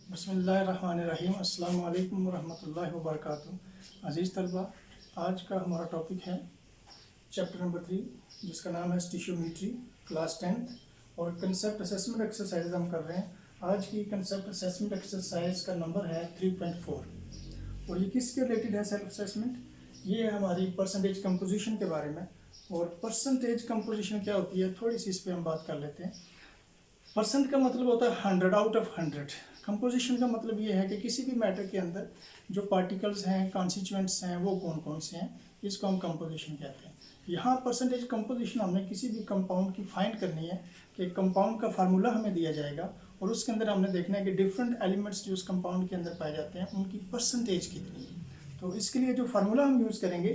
बिस्मिल्लाहिर्रहमानिर्रहीम। अस्सलामु अलैकुम वरहमतुल्लाहि वबरकातुहू। अज़ीज़ तलबा, आज का हमारा टॉपिक है चैप्टर नंबर 3, जिसका नाम है स्टिशियोमेट्री, क्लास 10th, और कंसेप्ट असेसमेंट एक्सरसाइज हम कर रहे हैं। आज की कंसेप्ट असेसमेंट एक्सरसाइज का नंबर है 3.4 और ये किसके रिलेटेड है? Self assessment. ये है हमारी परसेंटेज कंपोजिशन के बारे में। और परसेंटेज कंपोजिशन क्या होती है, थोड़ी सी इस पर हम बात कर लेते हैं। परसेंट का मतलब होता है 100 आउट ऑफ 100। कंपोजिशन का मतलब ये है कि किसी भी मैटर के अंदर जो पार्टिकल्स हैं, कॉन्स्टिट्यूएंट्स हैं, वो कौन कौन से हैं, इसको हम कंपोजिशन कहते हैं। यहाँ परसेंटेज कंपोजिशन हमने किसी भी कंपाउंड की फाइंड करनी है कि कंपाउंड का फार्मूला हमें दिया जाएगा और उसके अंदर हमने देखना है कि डिफरेंट एलिमेंट्स जो उस कंपाउंड के अंदर पाए जाते हैं उनकी परसेंटेज कितनी है। तो इसके लिए जो फार्मूला हम यूज़ करेंगे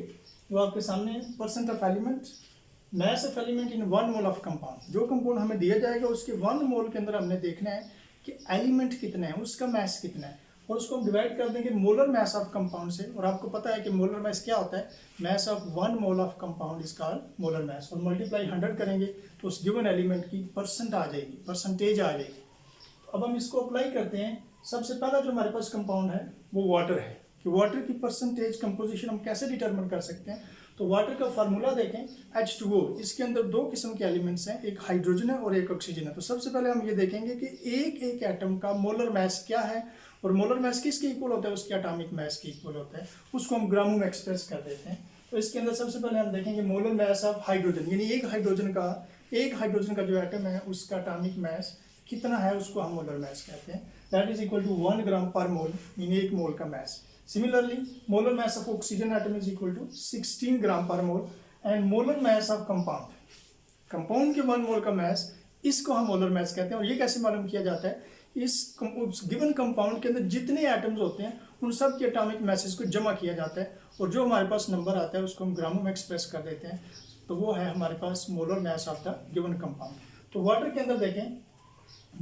वो आपके सामने percent of element, mass of element in 1 mole of compound. जो कंपाउंड हमें दिया जाएगा उसके 1 मोल के अंदर हमने देखना है कि एलिमेंट कितने हैं, उसका मैस कितना है, और उसको हम डिवाइड कर देंगे मोलर मैस ऑफ कंपाउंड से। और आपको पता है कि मोलर मैस क्या होता है? Mass of 1 mole of compound is called molar mass. और मल्टीप्लाई 100 करेंगे तो उस गिवन एलिमेंट की परसेंट आ जाएगी, परसेंटेज आ जाएगी। तो अब हम इसको अप्लाई करते हैं। सबसे पहला जो हमारे पास कंपाउंड है वो वाटर है कि वाटर की परसेंटेज कंपोजिशन हम कैसे डिटरमिन कर सकते हैं। तो वाटर का फार्मूला देखें, H2O। इसके अंदर 2 किस्म के एलिमेंट्स हैं, एक हाइड्रोजन है और एक ऑक्सीजन है। तो सबसे पहले हम ये देखेंगे कि एक एक एटम का मोलर मैस क्या है, और मोलर मैस किसके इक्वल होता है? उसके एटॉमिक मैस के इक्वल होता है। उसको हम ग्रामों में एक्सप्रेस कर देते हैं। तो इसके अंदर सबसे पहले हम देखेंगे मोलर मैस ऑफ हाइड्रोजन, यानी एक हाइड्रोजन का जो एटम है उसका एटॉमिक मैस कितना है, उसको हम मोलर मैस कहते हैं। दैट इज इक्वल टू 1 ग्राम पर मोल, इन 1 मोल का mess. Similarly, molar mass of oxygen atom is equal to 16 ग्राम पर मोल, and molar mass of compound के 1 मोल का मैस, इसको हम मोलर मैस कहते हैं। और ये कैसे मालूम किया जाता है? इस गिवन कंपाउंड के अंदर जितने एटम्स होते हैं उन सब के एटॉमिक मैसेज को जमा किया जाता है और जो हमारे पास नंबर आता है उसको हम ग्रामों में एक्सप्रेस कर देते हैं। तो वो है हमारे पास molar mass of the given compound. तो वाटर के अंदर देखें,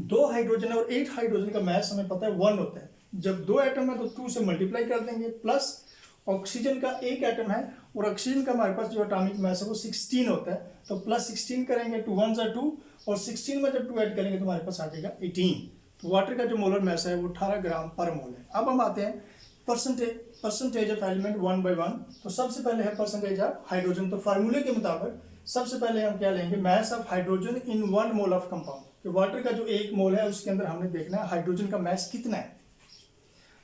2 हाइड्रोजन और 8 हाइड्रोजन का मैस हमें पता है 1 होता है। जब 2 एटम है तो 2 से मल्टीप्लाई कर देंगे, प्लस ऑक्सीजन का 1 एटम है और ऑक्सीजन का हमारे पास जो एटॉमिक मैस है वो 16 होता है। तो प्लस 16 करेंगे, 2 1 ज़ा 2, और 16 में जब 2 ऐड करेंगे तो हमारे पास आ जाएगा 18। तो वाटर का जो मोलर मैस है वो 18 ग्राम पर मोल है। अब हम आते हैं परसेंटेज ऑफ एलिमेंट 1 by 1। तो सबसे पहले है परसेंटेज ऑफ हाइड्रोजन। तो फार्मूले के मुताबिक सबसे पहले हम क्या लेंगे? Mass of hydrogen in 1 mole of compound. तो वाटर का जो 1 मोल है उसके अंदर हमने देखना है हाइड्रोजन का मैस कितना है।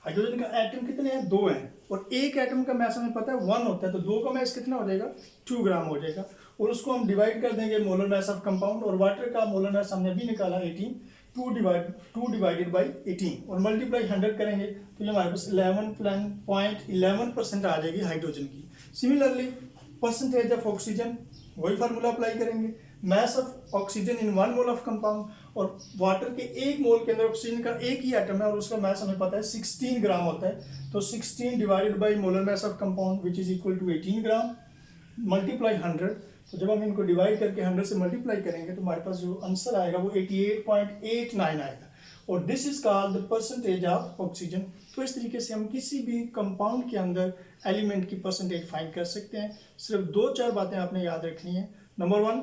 हाइड्रोजन का एटम कितने हैं? 2 हैं, और एक एटम का मैस हमें पता है 1 होता है। तो 2 का मैस कितना हो जाएगा? 2 ग्राम हो जाएगा। और उसको हम डिवाइड कर देंगे मोलर मैस ऑफ कंपाउंड, और वाटर का मोलर मैस हमने अभी निकाला 18, 2 डिवाइडेड बाई 18, और मल्टीप्लाई 100 करेंगे तो ये हमारे पास 11.11% आ जाएगी हाइड्रोजन की। सिमिलरली परसेंटेज ऑफ ऑक्सीजन, वही फार्मूला अप्लाई करेंगे। Mass of oxygen in 1 mole of compound, और वाटर के 1 मोल के अंदर ऑक्सीजन का एक ही एटम है और उसका मैस हमें पता है 16 ग्राम होता है। तो 16 divided by molar mass of compound which is equal to 18 gram, multiply 100। तो जब हम इनको डिवाइड करके 100 से मल्टीप्लाई करेंगे तो हमारे पास जो आंसर आएगा वो 88.89 आएगा। और this is called the percentage of oxygen. तो इस तरीके से हम किसी भी कंपाउंड के अंदर एलिमेंट की परसेंटेज फाइंड कर सकते हैं। सिर्फ 2-4 बातें आपने याद रखनी है। नंबर 1,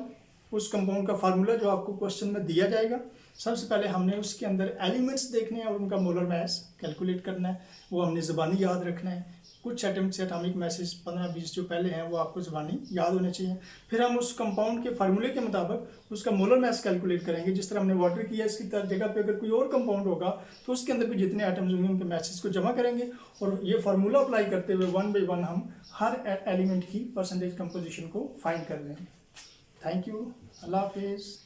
उस कंपाउंड का फार्मूला जो आपको क्वेश्चन में दिया जाएगा, सबसे पहले हमने उसके अंदर एलिमेंट्स देखने हैं और उनका मोलर मैस कैलकुलेट करना है। वो हमने ज़बानी याद रखना है। कुछ एटम से एटॉमिक मैसेज 15-20 जो पहले हैं वो आपको ज़बानी याद होने चाहिए। फिर हम उस कंपाउंड के फार्मूले के मुताबिक उसका मोलर मैस कैलकुलेट करेंगे, जिस तरह हमने वाटर किया। इसकी जगह पे अगर कोई और कंपाउंड होगा तो उसके अंदर भी जितने एटम्स होंगे उनके मैसेज को जमा करेंगे, और ये फार्मूला अप्लाई करते हुए 1 by 1 हम हर एलिमेंट की परसेंटेज कंपोजिशन को फाइंड कर लेंगे। Thank you. अल्लाह हाफिज़।